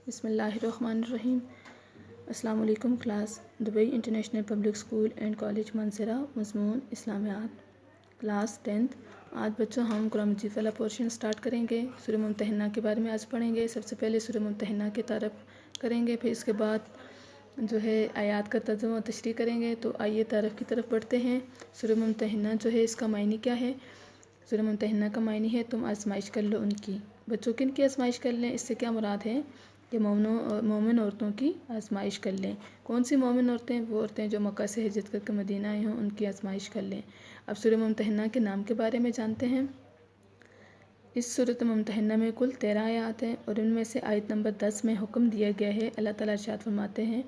بسم اللہ الرحمن الرحیم۔ السلام علیکم class. Dubai international public school and college Mansehra, مضمون اسلامیات، کلاس 10th۔ آج بچوں ہم قرآن مجید والا پورشن سٹارٹ کریں گے۔ سورہ ممتحنہ کے بارے میں آج پڑھیں گے۔ سب سے پہلے سورہ ممتحنہ کی تعارف کریں گے، پھر اس کے بعد جو ہے آیات کا ترجمہ و تشریح کریں گے۔ تو آئیے تعارف کی طرف بڑھتے ہیں۔ سورہ ممتحنہ جو ہے اس کا معنی کیا ہے؟ سورہ ممتحنہ کا معنی ہے تم آزمائش کر لو ان کی۔ بچوں کن کی آزمائش کر لیں؟ اس سے کیا مراد ہے کہ مومن عورتوں کی آزمائش کر لیں۔ کون سی مومن عورتیں؟ وہ عورتیں جو مکہ سے ہجرت کر کے مدینہ آئی ہوں، ان کی آزمائش کر لیں۔ اب سورہ ممتحنہ کے نام کے بارے میں جانتے ہیں۔ اس سورۃ ممتحنہ میں کل 13 آیات ہیں اور ان میں سے آیت نمبر 10 میں حکم دیا گیا ہے۔ اللہ تعالیٰ ارشاد فرماتے ہیں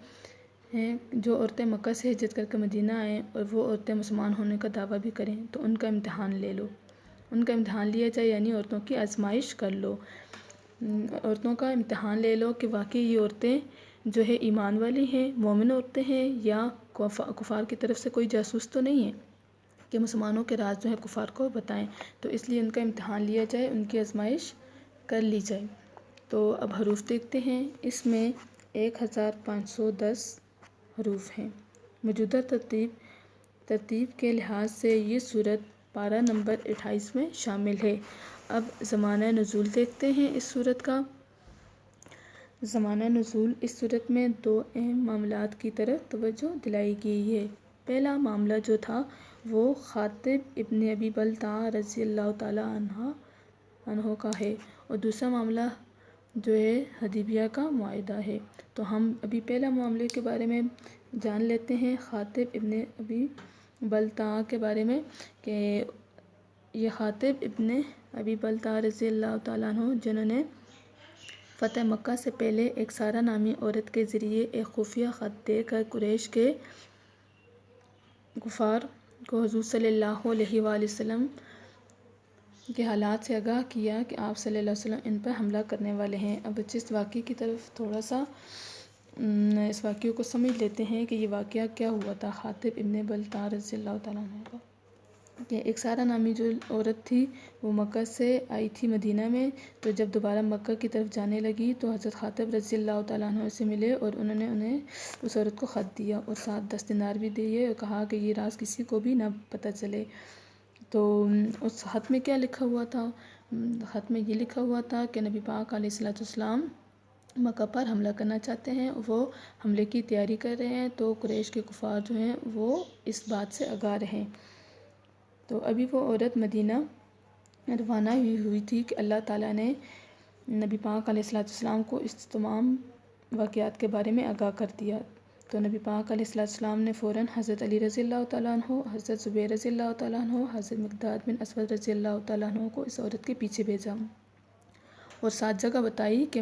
جو عورتیں مکہ سے ہجرت کر کے مدینہ آئیں اور وہ عورتیں مسلمان ہونے کا دعویٰ بھی کریں تو ان کا امتحان لے لو، ان کا امتحان لیا جائے، یعنی عورتوں کی آزمائش کر لو۔ عورتوں کا امتحان لے لو کہ واقعی یہ عورتیں جو ہے ایمان والی ہیں، مومن عورتیں ہیں، یا کفار کی طرف سے کوئی جاسوس تو نہیں ہے کہ مسلمانوں کے راز جو ہے کفار کو بتائیں۔ تو اس لیے ان کا امتحان لیا جائے، ان کی آزمائش کر لی جائے۔ تو اب حروف دیکھتے ہیں۔ اس میں 1510 حروف ہیں۔ موجودہ ترتیب کے لحاظ سے یہ سورت پارہ نمبر 28 میں شامل ہے۔ اب زمانہ نزول دیکھتے ہیں اس سورت کا۔ زمانہ نزول اس سورت میں 2 اہم معاملات کی طرف توجہ دلائی گئی ہے۔ پہلا معاملہ جو تھا وہ خاطب ابن ابی بلتعہ رضی اللہ تعالیٰ عنہ کا ہے، اور دوسرا معاملہ جو ہے حدیبیہ کا معاہدہ ہے۔ تو ہم ابھی پہلا معاملے کے بارے میں جان لیتے ہیں، خاطب ابن ابی بلتعہ کے بارے میں، کہ یہ خاطب ابن ابی بلتعہ رضی اللہ تعالیٰ عنہ جنہوں نے فتح مکہ سے پہلے ایک سارہ نامی عورت کے ذریعے ایک خفیہ خط دے کر قریش کے کفار کو حضور صلی اللہ علیہ وآلہ وسلم کے حالات سے آگاہ کیا کہ آپ صلی اللہ علیہ وسلم ان پر حملہ کرنے والے ہیں۔ اب بچے اس واقعے کی طرف تھوڑا سا اس واقعے کو سمجھ لیتے ہیں کہ یہ واقعہ کیا ہوا تھا خاطب ابن بلتعہ رضی اللہ تعالیٰ عنہ کا۔ کہ ایک سارہ نامی جو عورت تھی وہ مکہ سے آئی تھی مدینہ میں، تو جب دوبارہ مکہ کی طرف جانے لگی تو حضرت خاطب رضی اللہ تعالیٰ عنہ سے ملے اور انہوں نے انہیں اس عورت کو خط دیا اور ساتھ 10 دینار بھی دیے اور کہا کہ یہ راز کسی کو بھی نہ پتہ چلے۔ تو اس خط میں کیا لکھا ہوا تھا؟ خط میں یہ لکھا ہوا تھا کہ نبی پاک علیہ الصلوۃ والسلام مکہ پر حملہ کرنا چاہتے ہیں، وہ حملے کی تیاری کر رہے ہیں، تو قریش کے کفار جو ہیں وہ اس بات سے آگاہ رہیں۔ تو ابھی وہ عورت مدینہ روانہ ہوئی تھی کہ اللہ تعالیٰ نے نبی پاک علیہ الصلوۃ والسلام کو اس تمام واقعات کے بارے میں آگاہ کر دیا۔ تو نبی پاک علیہ الصلوۃ والسلام نے فوراً حضرت علی رضی اللہ تعالیٰ عنہ، حضرت زبیر رضی اللہ تعالیٰ عنہ، حضرت مقداد بن اسود رضی اللہ تعالیٰ عنہ کو اس عورت کے پیچھے بھیجا اور 7 جگہ بتائی کہ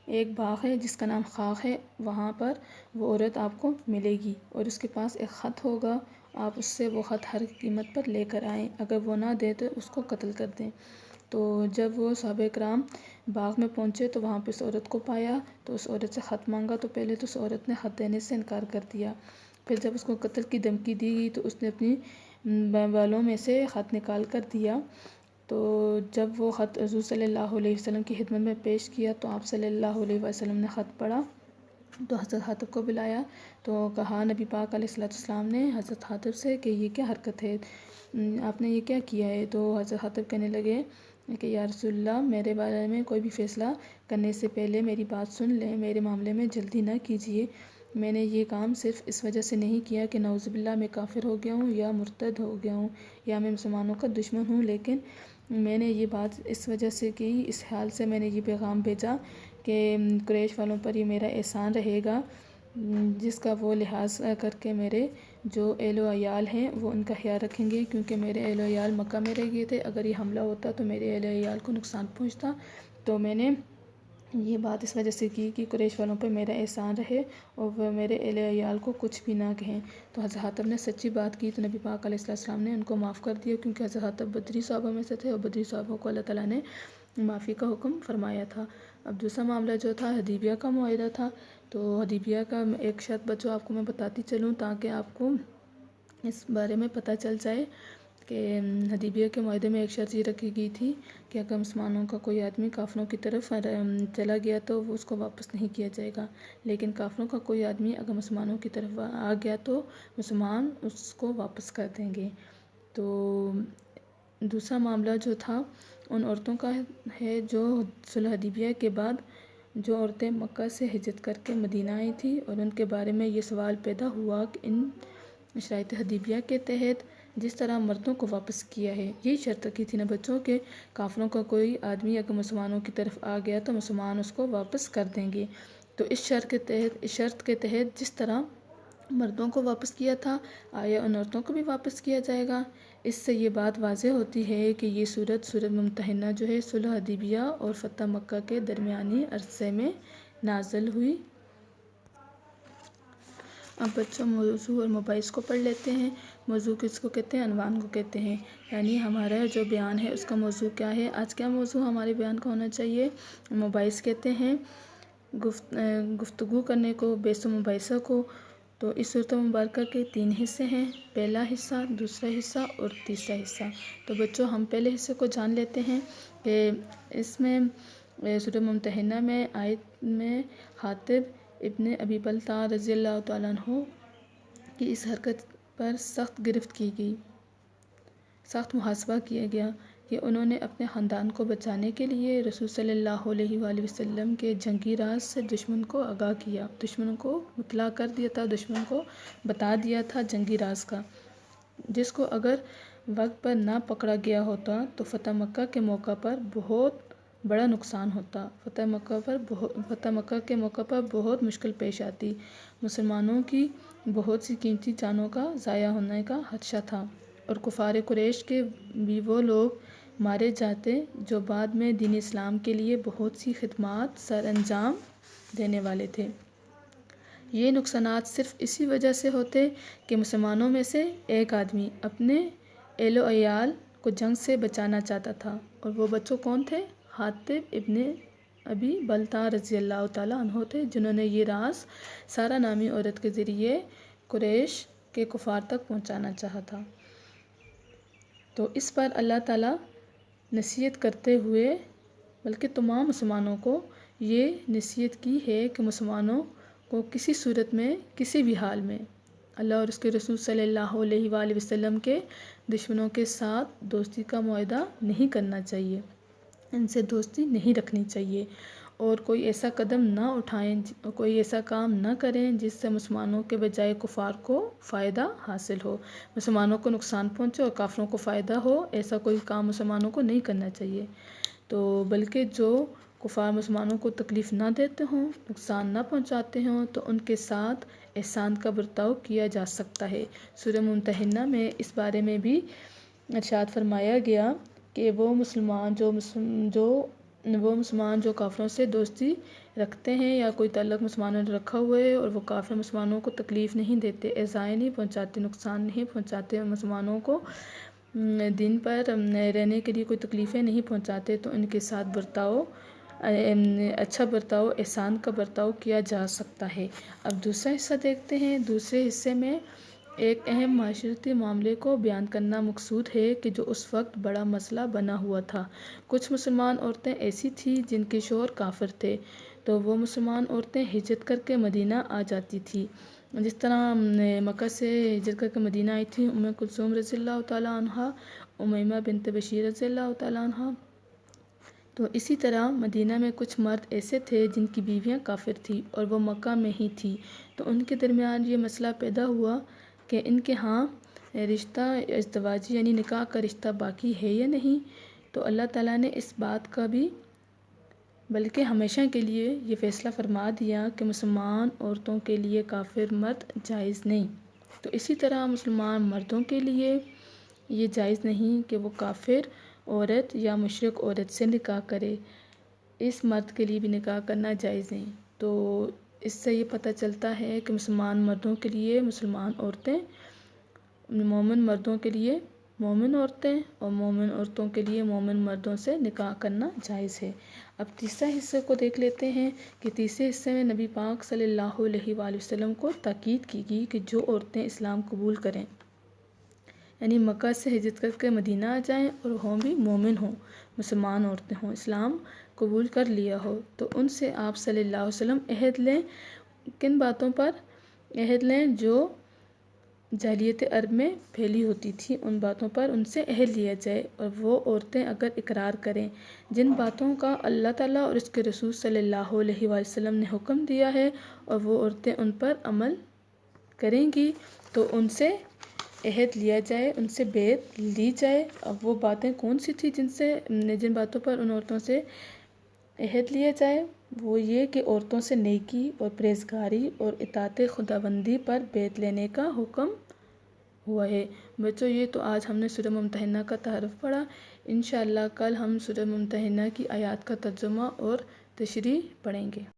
ایک باغ ہے جس کا نام خاخ ہے، وہاں پر وہ عورت آپ کو ملے گی اور اس کے پاس ایک خط ہوگا، آپ اس سے وہ خط ہر قیمت پر لے کر آئیں، اگر وہ نہ دے تو اس کو قتل کر دیں۔ تو جب وہ صحابہ کرام باغ میں پہنچے تو وہاں پہ اس عورت کو پایا، تو اس عورت سے خط مانگا، تو پہلے تو اس عورت نے خط دینے سے انکار کر دیا۔ پھر جب اس کو قتل کی دھمکی دی گئی تو اس نے اپنی بالوں میں سے خط نکال کر دیا۔ تو جب وہ خط حضور صلی اللہ علیہ وسلم کی خدمت میں پیش کیا تو آپ صلی اللہ علیہ وسلم نے خط پڑھا، تو حضرت خاطب کو بلایا، تو کہا نبی پاک علیہ الصلوۃ والسلام نے حضرت خاطب سے کہ یہ کیا حرکت ہے، آپ نے یہ کیا کیا ہے؟ تو حضرت خاطب کہنے لگے کہ یا رسول اللہ، میرے بارے میں کوئی بھی فیصلہ کرنے سے پہلے میری بات سن لیں، میرے معاملے میں جلدی نہ کیجیے، میں نے یہ کام صرف اس وجہ سے نہیں کیا کہ نعوذ باللہ میں کافر ہو گیا ہوں یا مرتد ہو گیا ہوں یا میں مسلمانوں کا دشمن ہوں، لیکن میں نے یہ بات اس وجہ سے کی، اس حال سے میں نے یہ پیغام بھیجا کہ قریش والوں پر یہ میرا احسان رہے گا جس کا وہ لحاظ کر کے میرے جو اہل و عیال ہیں وہ ان کا خیال رکھیں گے، کیونکہ میرے اہل و عیال مکہ میں رہ گئے تھے، اگر یہ حملہ ہوتا تو میرے اہل و عیال کو نقصان پہنچتا، تو میں نے یہ بات اس وجہ سے کی کہ قریش والوں پر میرا احسان رہے اور وہ میرے اہل و عیال کو کچھ بھی نہ کہیں۔ تو حضرت خاطب نے سچی بات کی تو نبی پاک علیہ السلام نے ان کو معاف کر دیا، کیونکہ حضرت خاطب بدری صحابہ میں سے تھے اور بدری صحابہ کو اللہ تعالیٰ نے معافی کا حکم فرمایا تھا۔ اب دوسرا معاملہ جو تھا حدیبیہ کا معاہدہ تھا۔ تو حدیبیہ کا ایک شرط بچوں آپ کو میں بتاتی چلوں تاکہ آپ کو اس بارے میں پتہ چل جائے کہ حدیبیہ کے معاہدے میں ایک شرط یہ رکھی گئی تھی کہ اگر مسلمانوں کا کوئی آدمی کافروں کی طرف چلا گیا تو وہ اس کو واپس نہیں کیا جائے گا، لیکن کافروں کا کوئی آدمی اگر مسلمانوں کی طرف آ گیا تو مسلمان اس کو واپس کر دیں گے۔ تو دوسرا معاملہ جو تھا ان عورتوں کا ہے جو صلح حدیبیہ کے بعد جو عورتیں مکہ سے ہجرت کر کے مدینہ آئی تھیں، اور ان کے بارے میں یہ سوال پیدا ہوا کہ ان شرائط حدیبیہ کے تحت جس طرح مردوں کو واپس کیا ہے، یہی شرط رکھی تھی نا بچوں کے کافروں کا کوئی آدمی اگر مسلمانوں کی طرف آ گیا تو مسلمان اس کو واپس کر دیں گے۔ تو اس شرط کے تحت جس طرح مردوں کو واپس کیا تھا آیا ان عورتوں کو بھی واپس کیا جائے گا۔ اس سے یہ بات واضح ہوتی ہے کہ یہ سورت ممتحنہ جو ہے صلح حدیبیہ اور فتح مکہ کے درمیانی عرصے میں نازل ہوئی۔ اب بچوں موضوع اور مباحث کو پڑھ لیتے ہیں۔ موضوع کس کو کہتے ہیں؟ عنوان کو کہتے ہیں، یعنی ہمارا جو بیان ہے اس کا موضوع کیا ہے، آج کیا موضوع ہمارے بیان کا ہونا چاہیے۔ مباحث کہتے ہیں گفتگو کرنے کو، بحث و مباحثہ کو۔ تو اس صورت مبارکہ کے 3 حصے ہیں، پہلا حصہ، دوسرا حصہ اور تیسرا حصہ۔ تو بچوں ہم پہلے حصے کو جان لیتے ہیں کہ اس میں سورۃ ممتحنہ میں آیت میں حاطب ابن ابی بلتع رضی اللہ تعالیٰ عنہ کی اس حرکت پر سخت گرفت کی گئی، سخت محاسبہ کیا گیا کہ انہوں نے اپنے خاندان کو بچانے کے لیے رسول صلی اللہ علیہ وآلہ وسلم کے جنگی راز سے دشمن کو آگاہ کیا، دشمن کو مطلع کر دیا تھا، دشمن کو بتا دیا تھا جنگی راز کا، جس کو اگر وقت پر نہ پکڑا گیا ہوتا تو فتح مکہ کے موقع پر بہت بڑا نقصان ہوتا، فتح مکہ کے موقع پر بہت مشکل پیش آتی، مسلمانوں کی بہت سی قیمتی جانوں کا ضائع ہونے کا خدشہ تھا، اور کفار قریش کے بھی وہ لوگ مارے جاتے جو بعد میں دین اسلام کے لیے بہت سی خدمات سر انجام دینے والے تھے۔ یہ نقصانات صرف اسی وجہ سے ہوتے کہ مسلمانوں میں سے ایک آدمی اپنے اہل و عیال کو جنگ سے بچانا چاہتا تھا، اور وہ بچوں کون تھے؟ حاطب ابن ابی بلتع رضی اللہ تعالیٰ عنہ تھے، جنہوں نے یہ راز سارہ نامی عورت کے ذریعے قریش کے کفار تک پہنچانا چاہا تھا۔ تو اس پر اللہ تعالیٰ نصیحت کرتے ہوئے بلکہ تمام مسلمانوں کو یہ نصیحت کی ہے کہ مسلمانوں کو کسی صورت میں کسی بھی حال میں اللہ اور اس کے رسول صلی اللہ علیہ وآلہ وسلم کے دشمنوں کے ساتھ دوستی کا معاہدہ نہیں کرنا چاہیے، ان سے دوستی نہیں رکھنی چاہیے، اور کوئی ایسا قدم نہ اٹھائیں، کوئی ایسا کام نہ کریں جس سے مسلمانوں کے بجائے کفار کو فائدہ حاصل ہو، مسلمانوں کو نقصان پہنچے اور کافروں کو فائدہ ہو، ایسا کوئی کام مسلمانوں کو نہیں کرنا چاہیے۔ تو بلکہ جو کفار مسلمانوں کو تکلیف نہ دیتے ہوں، نقصان نہ پہنچاتے ہوں، تو ان کے ساتھ احسان کا برتاؤ کیا جا سکتا ہے۔ سورہ ممتحنہ میں اس بارے میں بھی ارشاد فرمایا گیا کہ وہ مسلمان جو کافروں سے دوستی رکھتے ہیں یا کوئی تعلق مسلمانوں نے رکھا ہوا ہے اور وہ کافر مسلمانوں کو تکلیف نہیں دیتے، ایذائیں نہیں پہنچاتے، نقصان نہیں پہنچاتے، مسلمانوں کو دین پر رہنے کے لیے کوئی تکلیفیں نہیں پہنچاتے، تو ان کے ساتھ اچھا برتاؤ، احسان کا برتاؤ کیا جا سکتا ہے۔ اب دوسرا حصہ دیکھتے ہیں۔ دوسرے حصے میں ایک اہم معاشرتی معاملے کو بیان کرنا مقصود ہے کہ جو اس وقت بڑا مسئلہ بنا ہوا تھا۔ کچھ مسلمان عورتیں ایسی تھیں جن کے شوہر کافر تھے، تو وہ مسلمان عورتیں ہجرت کر کے مدینہ آ جاتی تھیں، جس طرح مکہ سے ہجرت کر کے مدینہ آئی تھیں ام کلثوم رضی اللہ تعالیٰ عنہا، امیمہ بنت بشیر رضی اللہ تعالیٰ عنہا۔ تو اسی طرح مدینہ میں کچھ مرد ایسے تھے جن کی بیویاں کافر تھیں اور وہ مکہ میں ہی تھیں، تو ان کے درمیان یہ مسئلہ پیدا ہوا کہ ان کے ہاں رشتہ ازدواجی یعنی نکاح کا رشتہ باقی ہے یا نہیں۔ تو اللہ تعالیٰ نے اس بات کا بھی بلکہ ہمیشہ کے لیے یہ فیصلہ فرما دیا کہ مسلمان عورتوں کے لیے کافر مرد جائز نہیں، تو اسی طرح مسلمان مردوں کے لیے یہ جائز نہیں کہ وہ کافر عورت یا مشرک عورت سے نکاح کرے، اس مرد کے لیے بھی نکاح کرنا جائز نہیں۔ تو اس سے یہ پتہ چلتا ہے کہ مسلمان مردوں کے لیے مسلمان عورتیں، مومن مردوں کے لیے مومن عورتیں اور مومن عورتوں کے لیے مومن مردوں سے نکاح کرنا جائز ہے۔ اب تیسرا حصے کو دیکھ لیتے ہیں کہ تیسرے حصے میں نبی پاک صلی اللہ علیہ وآلہ وسلم کو تاکید کی گئی کہ جو عورتیں اسلام قبول کریں یعنی مکہ سے ہجرت کر کے مدینہ آ جائیں اور ہوں بھی مومن ہوں، مسلمان عورتیں ہوں، اسلام قبول کر لیا ہو، تو ان سے آپ صلی اللہ علیہ وسلم عہد لیں۔ کن باتوں پر عہد لیں؟ جو جاہلیت عرب میں پھیلی ہوتی تھی، ان باتوں پر ان سے عہد لیا جائے، اور وہ عورتیں اگر اقرار کریں جن باتوں کا اللہ تعالیٰ اور اس کے رسول صلی اللہ علیہ وآلہ وسلم نے حکم دیا ہے، اور وہ عورتیں ان پر عمل کریں گی، تو ان سے عہد لیا جائے، ان سے بیعت لی جائے۔ اب وہ باتیں کون سی تھیں جن باتوں پر ان عورتوں سے عہد لیا جائے؟ وہ یہ کہ عورتوں سے نیکی اور پرہیزگاری اور اطاعت خداوندی پر بیعت لینے کا حکم ہوا ہے۔ بچوں، یہ تو آج ہم نے سورہ ممتحنہ کا تعارف پڑھا۔ انشاءاللہ کل ہم سورہ ممتحنہ کی آیات کا ترجمہ اور تشریح پڑھیں گے۔